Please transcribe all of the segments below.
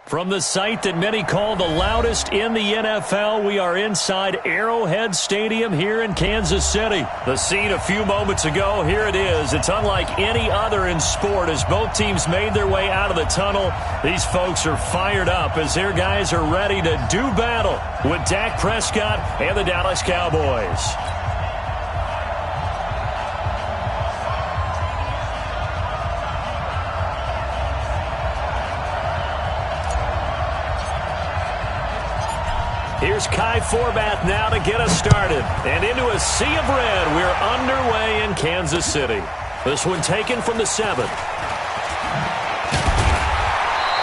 From the site that many call the loudest in the NFL, we are inside Arrowhead Stadium here in Kansas City. The scene a few moments ago, here it is. It's unlike any other in sport as both teams made their way out of the tunnel. These folks are fired up as their guys are ready to do battle with Dak Prescott and the Dallas Cowboys. Here's Kai Forbath now to get us started. And into a sea of red, we're underway in Kansas City. This one taken from the 7.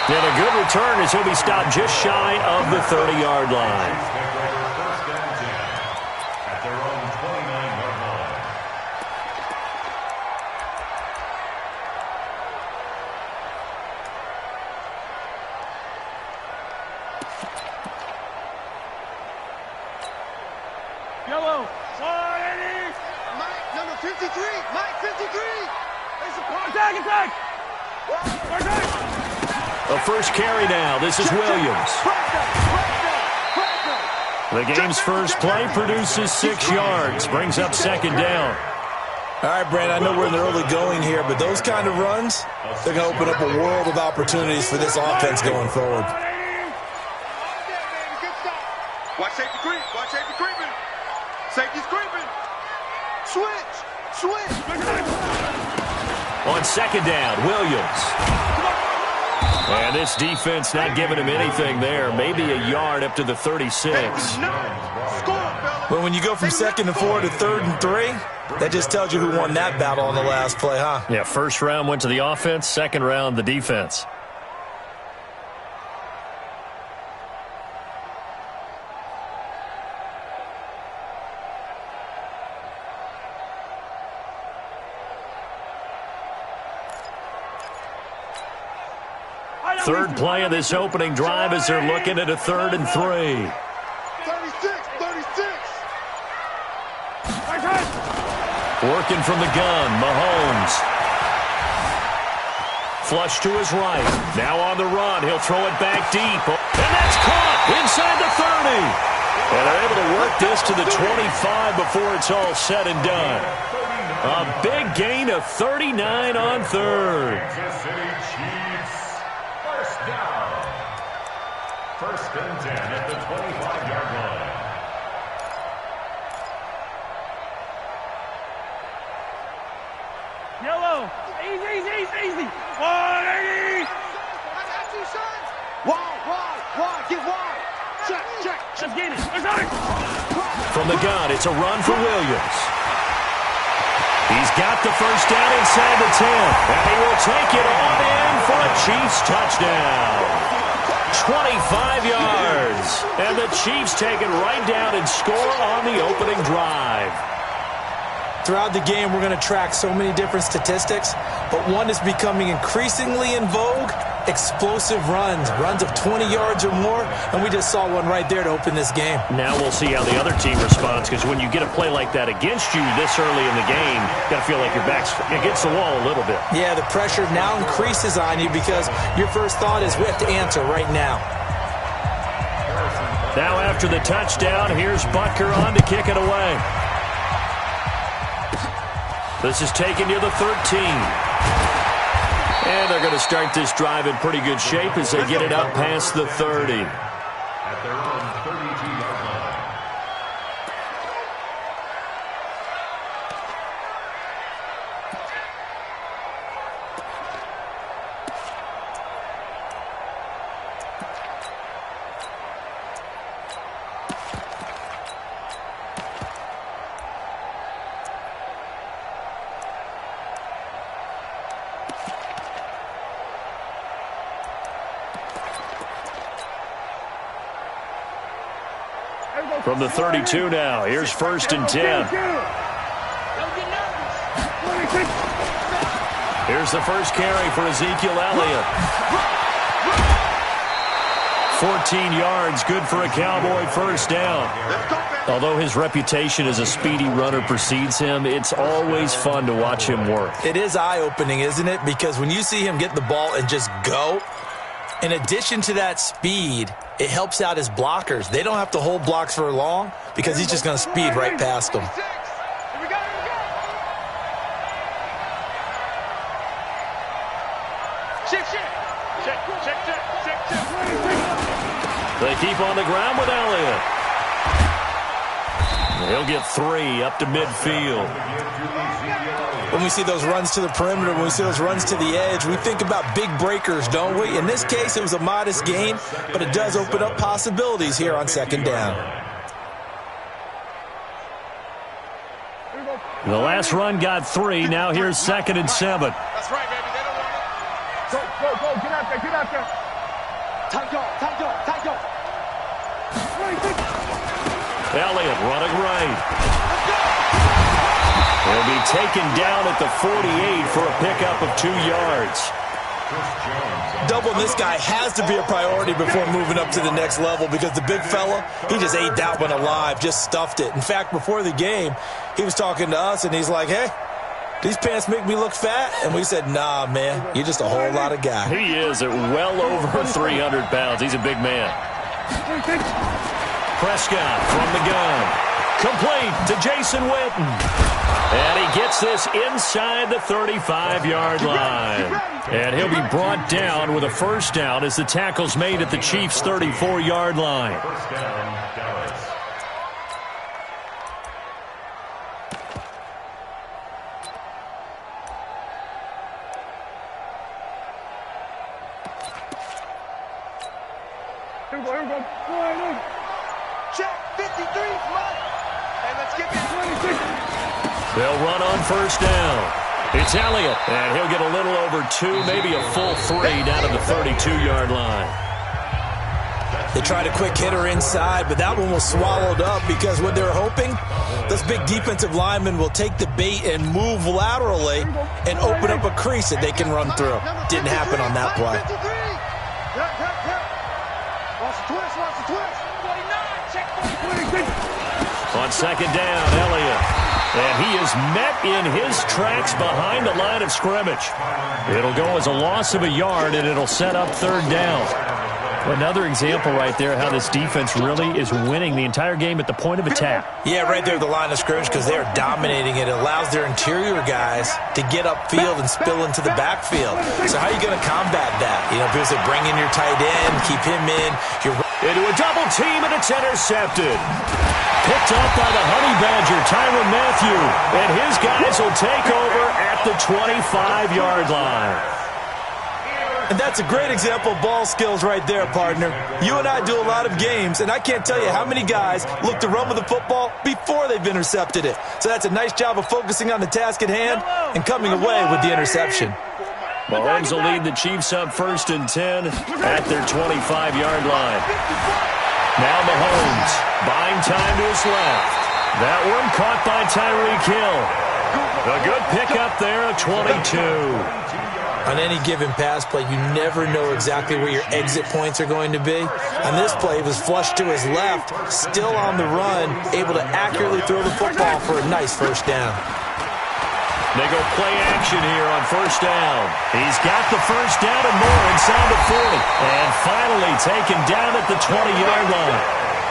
And a good return as he'll be stopped just shy of the 30-yard line. Yellow, 180. Mike, number 53. Mike, 53. There's a attack. A first carry now. This is Williams. The game's first play produces 6 yards. Brings up second down. All right, Brandon, I know we're in the early going here, but those kind of runs, they're going to open up a world of opportunities for this offense going forward. Watch safety creep. Watch safety creeping. Safety's creeping. Switch. On second down, Williams. And this defense not giving him anything there. Maybe a yard up to the 36. Well, when you go from 2nd and 4 to 3rd and 3, that just tells you who won that battle on the last play, huh? Yeah, first round went to the offense, second round the defense. Third play of this opening drive as they're looking at a 3rd and 3. 36. Working from the gun, Mahomes. Flush to his right. Now on the run. He'll throw it back deep. And that's caught inside the 30. And they're able to work this to the 25 before it's all said and done. A big gain of 39 on 3rd. First and 10 at the 25-yard line. Yellow. Easy. 180. I got you, son. Wide. Get wide. Check. Let's get it. From the gun, it's a run for Williams. He's got the first down inside the 10. And he will take it on in for a Chiefs touchdown. 25 yards. And the Chiefs take it right down and score on the opening drive. Throughout the game, we're going to track so many different statistics, but one is becoming increasingly in vogue, explosive runs of 20 yards or more, and we just saw one right there to open this game. Now we'll see how the other team responds, because when you get a play like that against you this early in the game, you got to feel like your back's against the wall a little bit. Yeah, the pressure now increases on you because your first thought is we have to answer right now. Now after the touchdown, here's Butker on to kick it away. This is taken near the 13. And they're going to start this drive in pretty good shape as they get it up past the 30. At their own 32-yard line. From the 32 now, here's 1st and 10. Here's the first carry for Ezekiel Elliott. 14 yards, good for a Cowboy first down. Although his reputation as a speedy runner precedes him, it's always fun to watch him work. It is eye-opening, isn't it? Because when you see him get the ball and just go, In addition to that speed, it helps out his blockers. They don't have to hold blocks for long because he's just going to speed right past them. They keep on the ground with Elliott. He'll get 3 up to midfield. When we see those runs to the perimeter, when we see those runs to the edge, we think about big breakers, don't we? In this case, it was a modest gain, but it does open up possibilities here on second down. The last run got 3. Now here's 2nd and 7. That's right, baby. They don't want it. Go. Get out there. Tight go. Elliott running right. He'll be taken down at the 48 for a pickup of 2 yards. Doubling this guy has to be a priority before moving up to the next level because the big fella, he just ate that one alive, just stuffed it. In fact, before the game, he was talking to us, and he's like, hey, these pants make me look fat? And we said, nah, man, you're just a whole lot of guy. He is at well over 300 pounds. He's a big man. Prescott from the gun. Complete to Jason Witten. And he gets this inside the 35-yard line. And he'll be brought down with a first down as the tackle's made at the Chiefs' 34-yard line. First down, Dallas. Here we go. Check 53, fly. And let's get this 26. They'll run on first down. It's Elliott, and he'll get a little over 2, maybe a full 3 down to the 32-yard line. They tried a quick hitter inside, but that one was swallowed up because what they're hoping, those big defensive linemen will take the bait and move laterally and open up a crease that they can run through. Didn't happen on that play. Watch the twist. 49, check 49. On second down, Elliott. And he is met in his tracks behind the line of scrimmage. It'll go as a loss of a yard, and it'll set up third down. Another example right there how this defense really is winning the entire game at the point of attack. Yeah, right there at the line of scrimmage because they're dominating it. It allows their interior guys to get upfield and spill into the backfield. So how are you going to combat that? You know, people say bring in your tight end, keep him in. Into a double team, and it's intercepted. Picked up by the Honey Badger, Tyrann Mathieu. And his guys will take over at the 25-yard line. And that's a great example of ball skills right there, partner. You and I do a lot of games, and I can't tell you how many guys look to run with the football before they've intercepted it. So that's a nice job of focusing on the task at hand and coming away with the interception. Mahomes will lead the Chiefs up 1st and 10 at their 25-yard line. Now Mahomes buying time to his left. That one caught by Tyreek Hill. A good pickup there of 22. On any given pass play, you never know exactly where your exit points are going to be. On this play, it was flushed to his left, still on the run, able to accurately throw the football for a nice first down. They go play action here on first down. He's got the first down and more inside the 40. And finally taken down at the 20-yard line.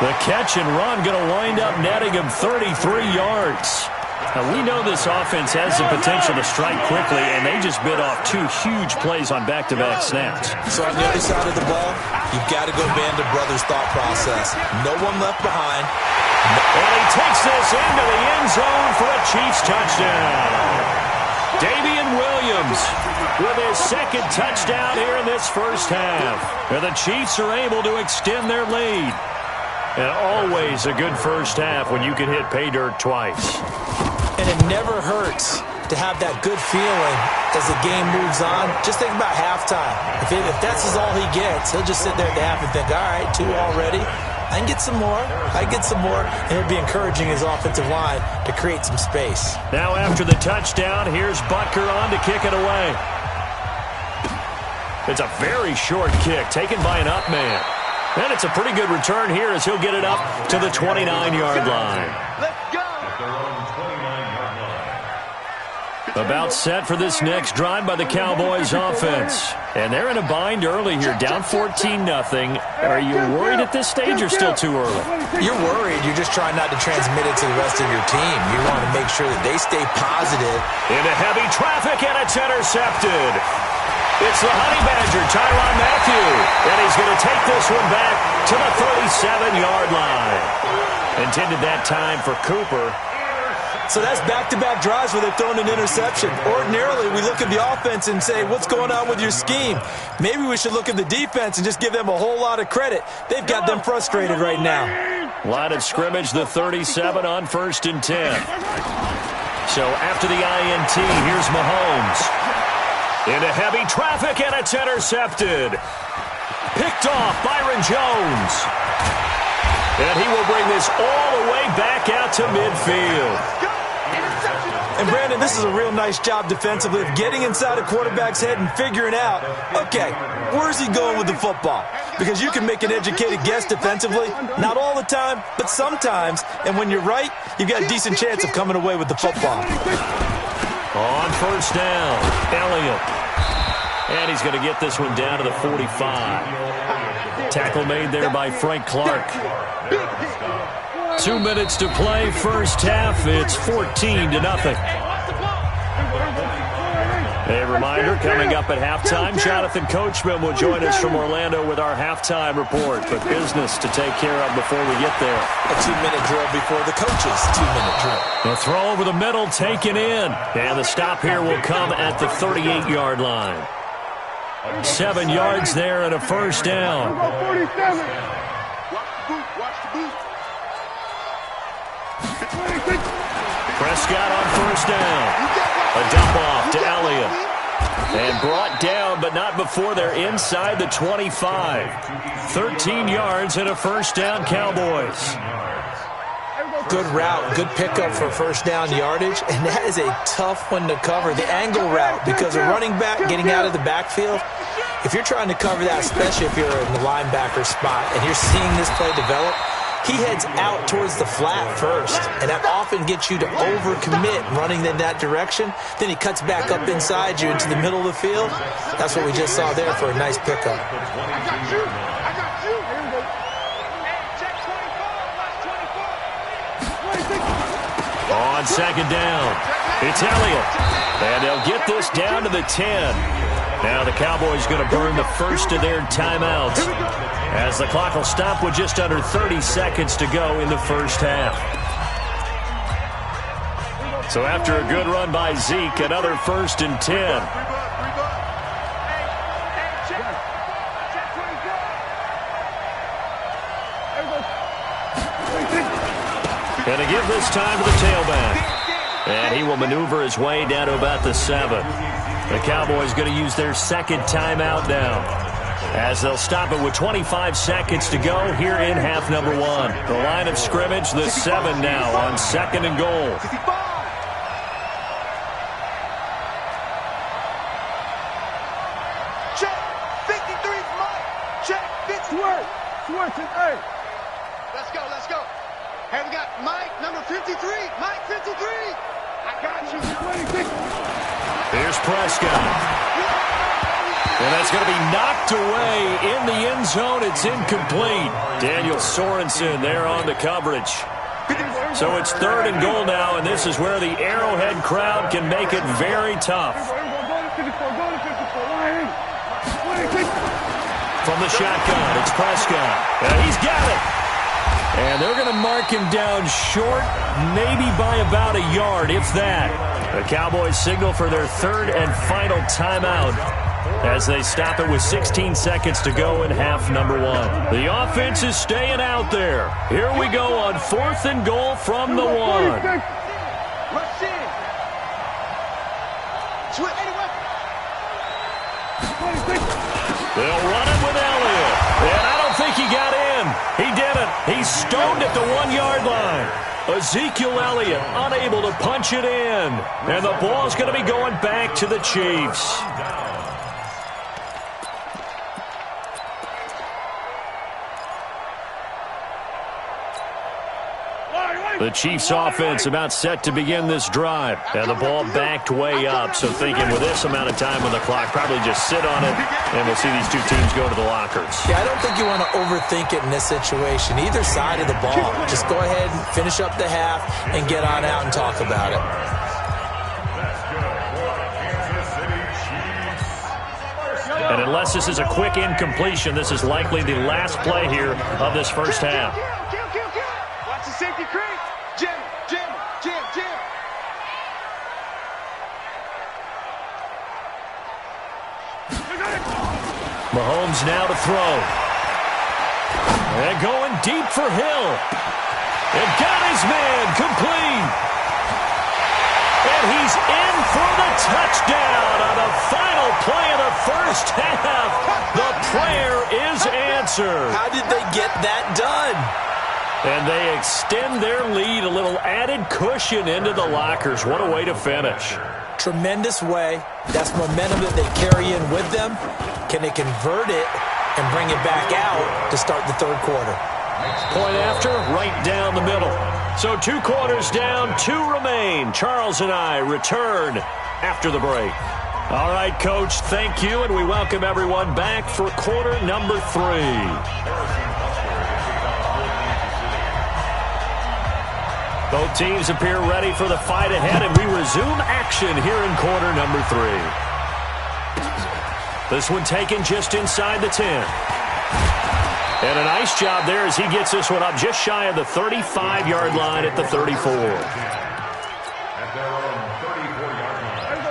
The catch and run going to wind up netting him 33 yards. Now, we know this offense has the potential to strike quickly, and they just bit off 2 huge plays on back-to-back snaps. So on the other side of the ball, you've got to go Band of Brothers thought process. No one left behind. And he takes this into the end zone for a Chiefs touchdown. Damian Williams with his 2nd touchdown here in this first half. And the Chiefs are able to extend their lead. And always a good first half when you can hit pay dirt twice. And it never hurts to have that good feeling as the game moves on. Just think about halftime. If that's all he gets, he'll just sit there at the half and think, all right, 2 already. I can get some more. And he'll be encouraging his offensive line to create some space. Now after the touchdown, here's Butker on to kick it away. It's a very short kick taken by an up man. And it's a pretty good return here as he'll get it up to the 29-yard line. Let's go. At their own 29-yard line. About set for this next drive by the Cowboys offense. And they're in a bind early here, down 14-0. Are you worried at this stage or still too early? You're worried. You're just trying not to transmit it to the rest of your team. You want to make sure that they stay positive. Into heavy traffic, and it's intercepted. It's the Honey Badger, Tyrann Mathieu. And he's going to take this one back to the 37-yard line. Intended that time for Cooper. So that's back-to-back drives where they've thrown an interception. Ordinarily, we look at the offense and say, what's going on with your scheme? Maybe we should look at the defense and just give them a whole lot of credit. They've got them frustrated right now. Line of scrimmage, the 37 on 1st and 10. So after the INT, here's Mahomes. Into heavy traffic, and it's intercepted. Picked off Byron Jones. And he will bring this all the way back out to midfield. And, Brandon, this is a real nice job defensively of getting inside a quarterback's head and figuring out, okay, where's he going with the football? Because you can make an educated guess defensively, not all the time, but sometimes. And when you're right, you've got a decent chance of coming away with the football. On 1st down, Elliott. And he's going to get this one down to the 45. Tackle made there by Frank Clark. 2 minutes to play, first half. It's 14-0. A reminder, coming up at halftime, Jonathan Coachman will join us from Orlando with our halftime report. But business to take care of before we get there. A 2-minute drill before the coaches' 2-minute drill. The throw over the middle, taken in. And the stop here will come at the 38-yard line. 7 yards there and a first down. Prescott on 1st down. A dump off to Elliott. And brought down, but not before they're inside the 25. 13 yards and a first down, Cowboys. Good route, good pickup for first down yardage, and that is a tough one to cover. The angle route, because a running back getting out of the backfield, if you're trying to cover that, especially if you're in the linebacker spot and you're seeing this play develop, he heads out towards the flat first, and that often gets you to overcommit running in that direction. Then he cuts back up inside you into the middle of the field. That's what we just saw there for a nice pickup. On 2nd down, it's Elliott. And they'll get this down to the 10. Now the Cowboys going to burn the first of their timeouts, as the clock will stop with just under 30 seconds to go in the first half. So after a good run by Zeke, another 1st and 10. Going to give this time to the tailback. And he will maneuver his way down to about the 7. The Cowboys going to use their second timeout now, as they'll stop it with 25 seconds to go here in half number 1. The line of scrimmage, the 7 now on 2nd and goal. Check. 53's Mike. Check. 53. Hey. Let's go. Hey, we got Mike, number 53. Mike, 53. I got you. Here's Prescott. And that's going to be knocked away in the end zone. It's incomplete. Daniel Sorensen there on the coverage. So it's 3rd and goal now, and this is where the Arrowhead crowd can make it very tough. From the shotgun, it's Prescott. And he's got it. And they're going to mark him down short, maybe by about a yard, if that. The Cowboys signal for their 3rd and final timeout as they stop it with 16 seconds to go in half number 1. The offense is staying out there. Here we go on 4th and goal from the 1. They'll run it with Elliott. And I don't think he got in. He didn't. He's stoned at the 1-yard line. Ezekiel Elliott unable to punch it in. And the ball's going to be going back to the Chiefs. The Chiefs offense about set to begin this drive. And the ball backed way up. So thinking with this amount of time on the clock, probably just sit on it. And we'll see these two teams go to the lockers. Yeah, I don't think you want to overthink it in this situation. Either side of the ball. Just go ahead and finish up the half and get on out and talk about it. And unless this is a quick incompletion, this is likely the last play here of this first half. Watch the safety creep. Jim. Mahomes now to throw. And going deep for Hill. And got his man complete. And he's in for the touchdown on the final play of the first half. The prayer is answered. How did they get that done? And they extend their lead, a little added cushion into the lockers. What a way to finish. Tremendous way. That's momentum that they carry in with them. Can they convert it and bring it back out to start the third quarter? Point after, right down the middle. So 2 quarters down, 2 remain. Charles and I return after the break. All right, Coach, thank you, and we welcome everyone back for quarter number 3. Both teams appear ready for the fight ahead, and we resume action here in quarter number 3. This one taken just inside the 10. And a nice job there as he gets this one up just shy of the 35-yard line at the 34.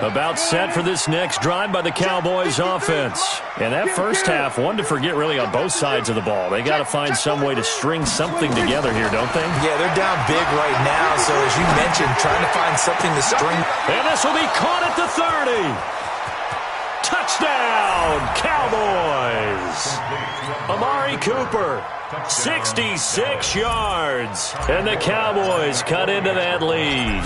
About set for this next drive by the Cowboys offense. And that first half, one to forget really on both sides of the ball. They got to find some way to string something together here, don't they? Yeah, they're down big right now. So as you mentioned, trying to find something to string. And this will be caught at the 30. Touchdown, Cowboys. Amari Cooper, 66 yards. And the Cowboys cut into that lead.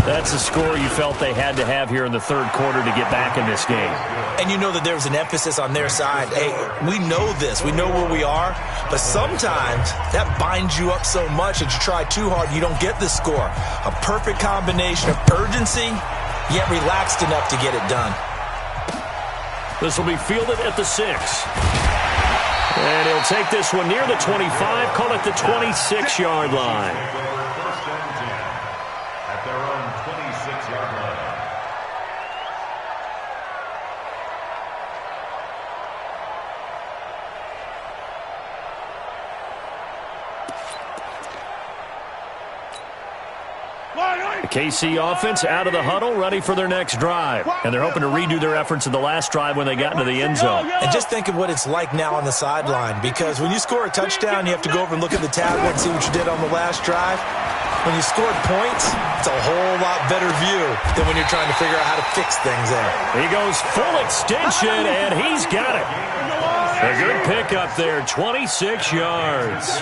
That's a score you felt they had to have here in the third quarter to get back in this game. And you know that there was an emphasis on their side. Hey, we know this. We know where we are. But sometimes that binds you up so much that you try too hard, you don't get the score. A perfect combination of urgency, yet relaxed enough to get it done. This will be fielded at the 6. And he'll take this one near the 25, call it the 26-yard line. At their own 26-yard line. The KC offense out of the huddle, ready for their next drive. And they're hoping to redo their efforts in the last drive when they got into the end zone. And just think of what it's like now on the sideline, because when you score a touchdown, you have to go over and look at the tablet and see what you did on the last drive. When you scored points, it's a whole lot better view than when you're trying to figure out how to fix things there. He goes full extension, and he's got it. A good pickup there, 26 yards.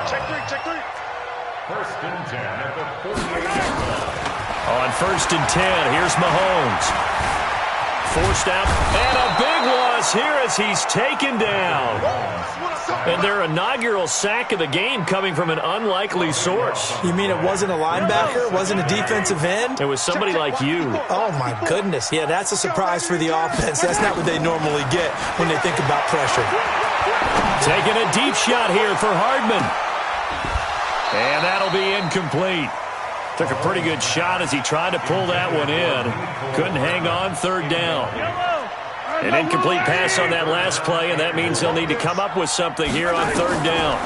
Check three. First and 10 at the 48-yard line. On first and 10, here's Mahomes. Forced out, and a big loss here as he's taken down. And their inaugural sack of the game coming from an unlikely source. You mean it wasn't a linebacker? It wasn't a defensive end? It was somebody like you. Oh, my goodness. Yeah, that's a surprise for the offense. That's not what they normally get when they think about pressure. Taking a deep shot here for Hardman. And that'll be incomplete. Took a pretty good shot as he tried to pull that one in. Couldn't hang on, third down. An incomplete pass on that last play, and that means they'll need to come up with something here on third down.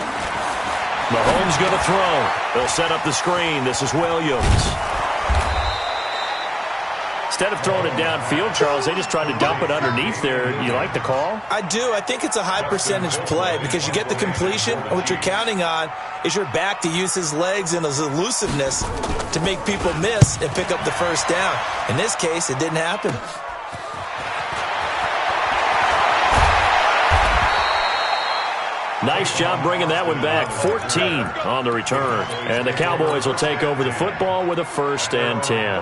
Mahomes going to throw. They'll set up the screen. This is Williams. Instead of throwing it downfield, Charles, they just tried to dump it underneath there. You like the call? I do. I think it's a high percentage play because you get the completion, and what you're counting on is your back to use his legs and his elusiveness to make people miss and pick up the first down. In this case, it didn't happen. Nice job bringing that one back. 14 on the return. And the Cowboys will take over the football with a first and 10.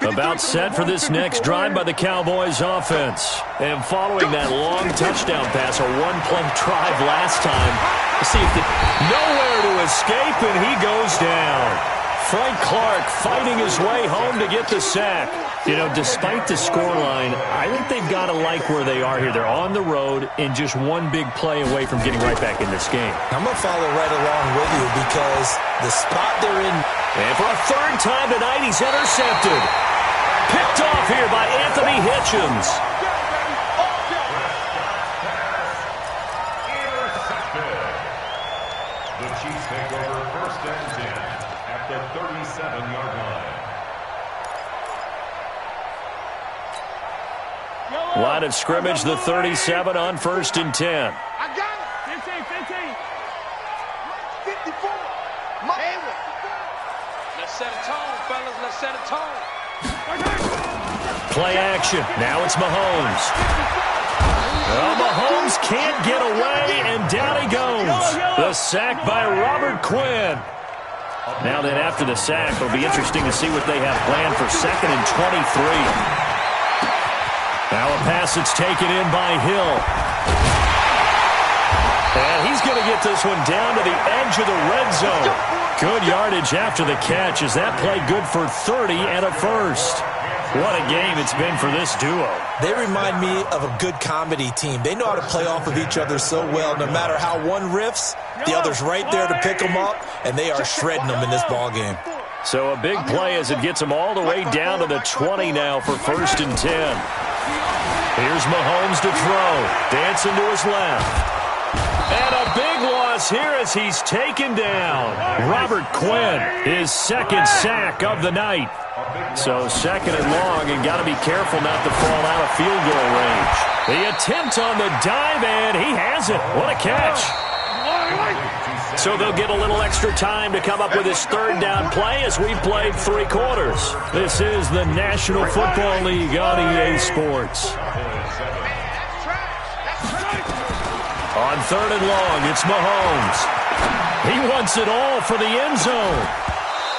About set for this next drive by the Cowboys offense. And following that long touchdown pass, a one-play drive last time. See if nowhere to escape, and he goes down. Frank Clark fighting his way home to get the sack. You know, despite the scoreline, I think they've got to like where they are here. They're on the road and just one big play away from getting right back in this game. I'm going to follow right along with you because the spot they're in. And for a third time tonight, he's intercepted. Picked off here by Anthony Hitchens. The Chiefs take over 1st and 10 at the 37-yard line. Line of scrimmage, the 37 on 1st and 10. I got it. 15. 54. Let's set a tone, fellas. Let's set a tone. Play action. Now it's Mahomes. Well, Mahomes can't get away, and down he goes. The sack by Robert Quinn. Now then, after the sack, it'll be interesting to see what they have planned for 2nd and 23. Now a pass that's taken in by Hill. And he's going to get this one down to the edge of the red zone. Good yardage after the catch. Is that play good for 30 and a first? What a game it's been for this duo. They remind me of a good comedy team. They know how to play off of each other so well. No matter how one riffs, the other's right there to pick them up, and they are shredding them in this ball game. So a big play as it gets them all the way down to the 20 now for 1st and 10. Here's Mahomes to throw. Dancing to his left. And a big loss here as he's taken down. Robert Quinn, his 2nd sack of the night. So 2nd and long, and got to be careful not to fall out of field goal range. The attempt on the dive, and he has it. What a catch. So they'll get a little extra time to come up with his 3rd down play as we've played 3 quarters. This is the National Football League on EA Sports. On 3rd and long, it's Mahomes. He wants it all for the end zone.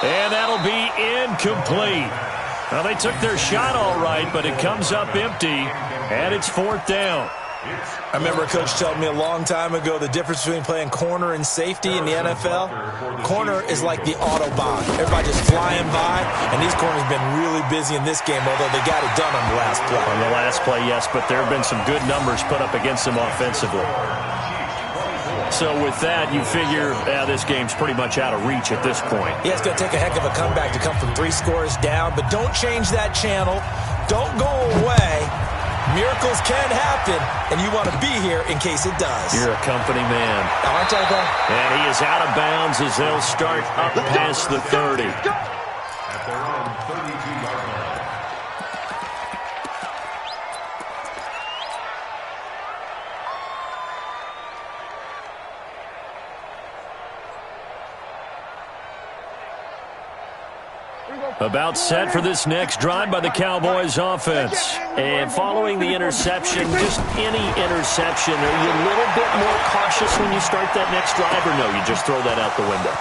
And that'll be incomplete. Well, they took their shot all right, but it comes up empty, and it's 4th down. I remember a coach telling me a long time ago the difference between playing corner and safety in the NFL. Corner is like the Autobahn. Everybody just flying by, and these corners have been really busy in this game, although they got it done on the last play. On the last play, yes, but there have been some good numbers put up against them offensively. So with that, you figure this game's pretty much out of reach at this point. Yeah, it's going to take a heck of a comeback to come from 3 scores down, but don't change that channel. Don't go away. Miracles can happen, and you want to be here in case it does. You're a company man. Aren't I, though? And he is out of bounds as they'll start up past the 30. At their own 32-yard line. About set for this next drive by the Cowboys offense. And following the interception, just any interception, are you a little bit more cautious when you start that next drive, or no, you just throw that out the window?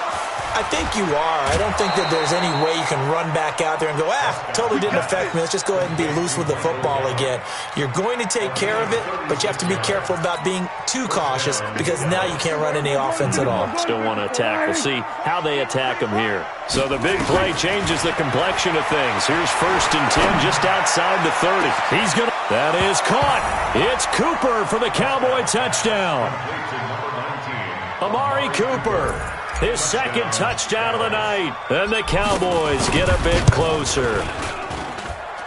I think you are. I don't think that there's any way you can run back out there and go, totally didn't affect me. Let's just go ahead and be loose with the football again. You're going to take care of it, but you have to be careful about being too cautious because now you can't run any offense at all. Still want to attack. We'll see how they attack them here. So the big play changes the complexion of things. Here's 1st and 10 just outside the 30. He's going to... That is caught. It's Cooper for the Cowboy touchdown. Amari Cooper. His 2nd touchdown of the night. And the Cowboys get a bit closer.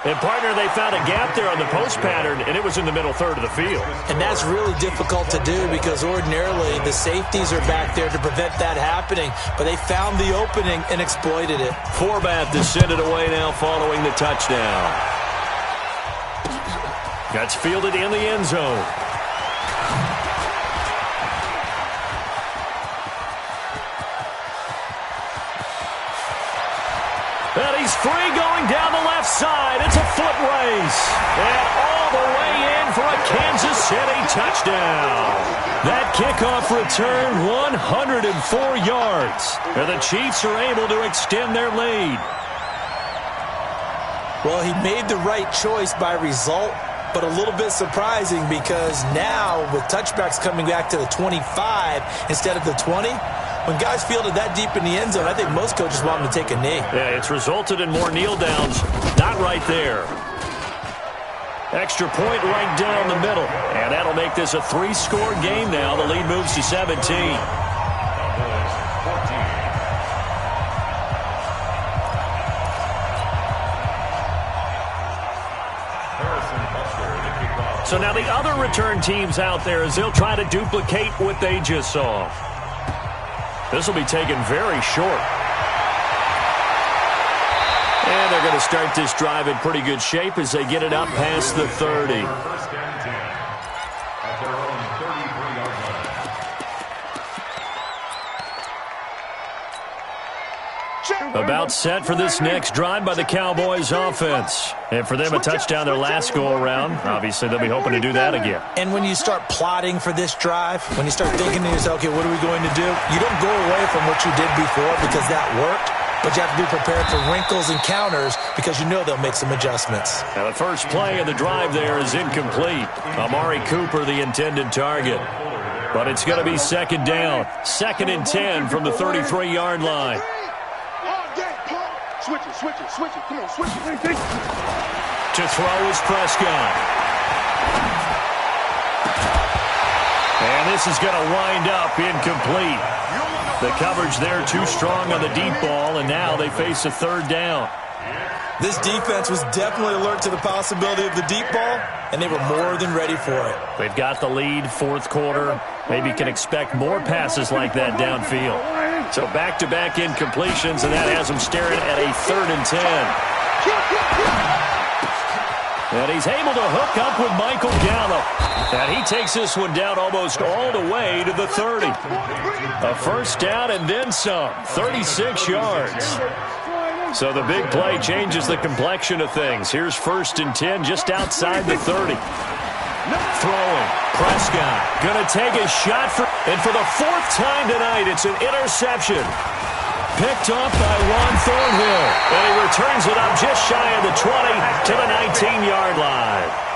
And, partner, they found a gap there on the post pattern, and it was in the middle 3rd of the field. And that's really difficult to do because ordinarily the safeties are back there to prevent that happening. But they found the opening and exploited it. Forbath to send it away now following the touchdown. Gets fielded in the end zone. And he's free going down the left side. It's a foot race. And all the way in for a Kansas City touchdown. That kickoff return, 104 yards. And the Chiefs are able to extend their lead. Well, he made the right choice by result, but a little bit surprising because now with touchbacks coming back to the 25 instead of the 20, when guys fielded that deep in the end zone, I think most coaches want them to take a knee. Yeah, it's resulted in more kneel downs. Not right there. Extra point right down the middle. And that'll make this a 3-score game now. The lead moves to 17. So now the other return teams out there as they'll try to duplicate what they just saw. This will be taken very short. And they're going to start this drive in pretty good shape as they get it up past the 30. About set for this next drive by the Cowboys offense. And for them, a touchdown their last go-around. Obviously, they'll be hoping to do that again. And when you start plotting for this drive, when you start thinking to yourself, okay, what are we going to do? You don't go away from what you did before because that worked, but you have to be prepared for wrinkles and counters because you know they'll make some adjustments. Now, the first play of the drive there is incomplete. Amari Cooper, the intended target. But it's going to be second down. 2nd and 10 from the 33-yard line. Switch it. Come on, switch it. To throw is Prescott. And this is going to wind up incomplete. The coverage there too strong on the deep ball, and now they face a 3rd down. This defense was definitely alert to the possibility of the deep ball, and they were more than ready for it. They've got the lead, 4th quarter. Maybe can expect more passes like that downfield. So back-to-back incompletions, and that has them staring at a 3rd and 10. And he's able to hook up with Michael Gallup. And he takes this one down almost all the way to the 30. A 1st down and then some, 36 yards. So the big play changes the complexion of things. Here's 1st and 10 just outside the 30. Throwing. Prescott going to take a shot and for the 4th time tonight, it's an interception. Picked up by Juan Thornhill. And he returns it up just shy of the 20 to the 19-yard line.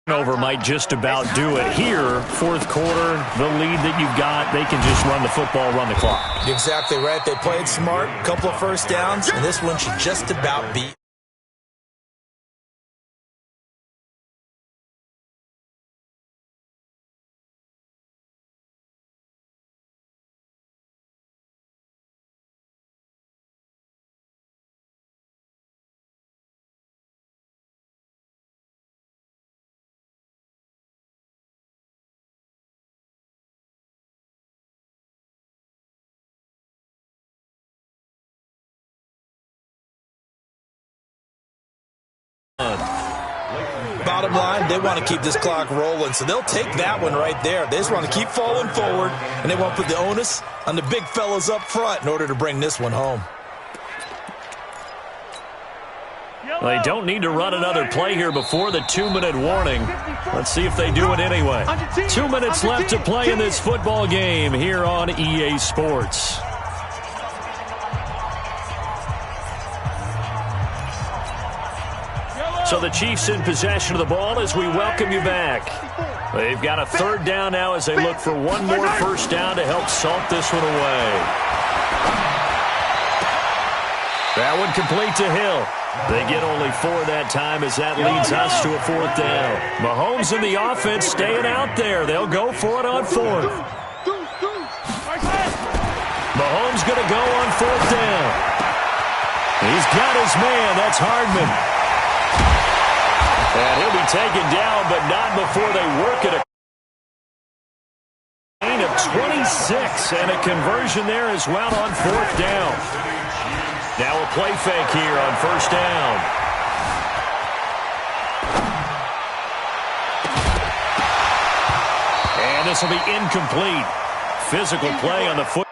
Over might just about do it here. 4th quarter, the lead that you've got, they can just run the football, run the clock. Exactly right. They played smart, couple of 1st downs, and this one should just about be. Bottom line, they want to keep this clock rolling, so they'll take that one right there. They just want to keep falling forward, and they want to put the onus on the big fellas up front in order to bring this one home. They don't need to run another play here before the 2-minute warning. Let's see if they do it anyway. 2 minutes left to play in this football game here on EA Sports. So the Chiefs in possession of the ball as we welcome you back. They've got a 3rd down now as they look for one more 1st down to help salt this one away. That one complete to Hill. They get only 4 that time as that leads us to a 4th down. Mahomes and the offense staying out there. They'll go for it on 4th. Mahomes going to go on 4th down. He's got his man. That's Hardman. And he'll be taken down, but not before they work it. A gain of 26 and a conversion there as well on 4th down. Now a play fake here on 1st down. And And this will be incomplete. Physical play on the foot.